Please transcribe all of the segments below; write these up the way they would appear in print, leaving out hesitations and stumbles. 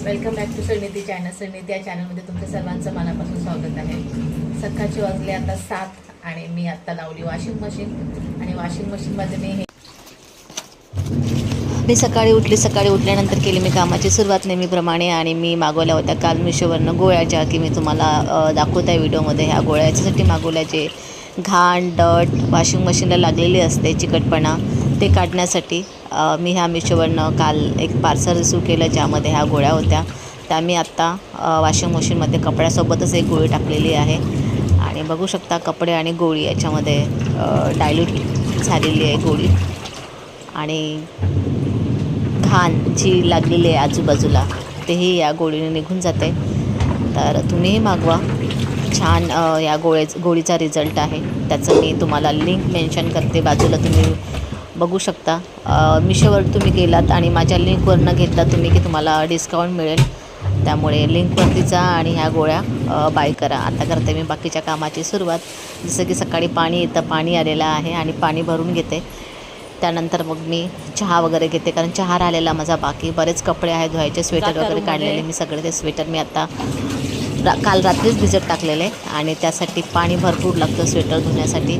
Welcome back to Shrinidhi channel. Shrinidhi या चॅनलमध्ये तुमचं सर्वांचं मनापासून स्वागत आहे. सकाळचे वाजले आता 7 आणि मी आत्ता लावली वॉशिंग मशीन आणि वॉशिंग मशीनमध्ये मी सकाळी उठल्यानंतर केली मी कामाची सुरुवात नेहमीप्रमाणे. आणि मी मागवल्या होत्या काल मिशोवरनं गोळ्या, ज्या की मी तुम्हाला दाखवत आहे व्हिडिओमध्ये. ह्या गोळ्या याच्यासाठी मागवल्या जे घाण डट वॉशिंग मशीनला लागलेली असते, चिकटपणा ते काढण्यासाठी. मी ह्या मिशोवरनं काल एक पार्सल रिसीव केलं ज्यामध्ये ह्या गोळ्या होत्या. त्या मी आत्ता वॉशिंग मशीनमध्ये कपड्यासोबतच एक गोळी टाकलेली आहे. आणि बघू शकता कपडे आणि गोळी याच्यामध्ये डायल्यूट झालेली आहे गोळी. आणि घाण जी लागलेली आहे आजूबाजूला तेही या गोळीने निघून जाते. तर तुम्हीही मागवा. छान या गोळीचा रिझल्ट आहे. त्याचं मी तुम्हाला लिंक मेन्शन करते, बाजूला तुम्ही बघू शकता. मिशोवर तुम्ही गेलात आणि माझ्या लिंकवरनं घेतला तुम्ही की तुम्हाला डिस्काउंट मिळेल. त्यामुळे लिंकवरती जा आणि ह्या गोळ्या बाय करा. आता करते मी बाकीच्या कामाची सुरुवात. जसं की सकाळी पाणी आलेलं आहे आणि पाणी भरून घेते. त्यानंतर मग मी चहा वगैरे घेते, कारण चहा राहिलेला माझा बाकी. बरेच कपडे आहेत धुवायचे, स्वेटर वगैरे काढलेले मी सगळे. ते स्वेटर मी आता काल रात्रीच भिजत टाकलेले आणि त्यासाठी पाणी भरपूर लागतं स्वेटर धुण्यासाठी.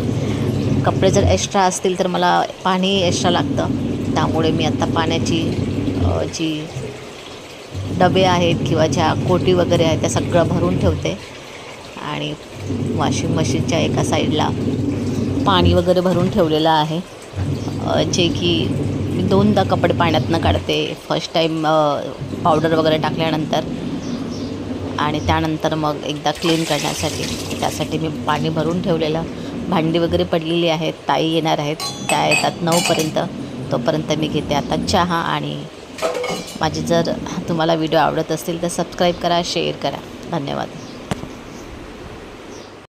कपडे जर एक्स्ट्रा असतील तर मला पाणी एक्स्ट्रा लागतं. त्यामुळे मी आता पाण्याची जी डबे आहेत किंवा ज्या कोटी वगैरे आहेत त्या सगळं भरून ठेवते. आणि वॉशिंग मशीनच्या एका साईडला पाणी वगैरे भरून ठेवलेलं आहे, जे की मी 2दा कपडे पाण्यातनं काढते. फर्स्ट टाईम पावडर वगैरे टाकल्यानंतर आणि त्यानंतर मग एकदा क्लीन करण्यासाठी. त्यासाठी मी पाणी भरून ठेवलेलं. भांडी वगैरे पडलेली आहेत, ताई येणार आहेत, त्या येतात 9पर्यंत. तोपर्यंत मी घेते आता चहा. आणि माझे जर तुम्हाला व्हिडिओ आवडत असतील तर सबस्क्राईब करा, शेअर करा. धन्यवाद.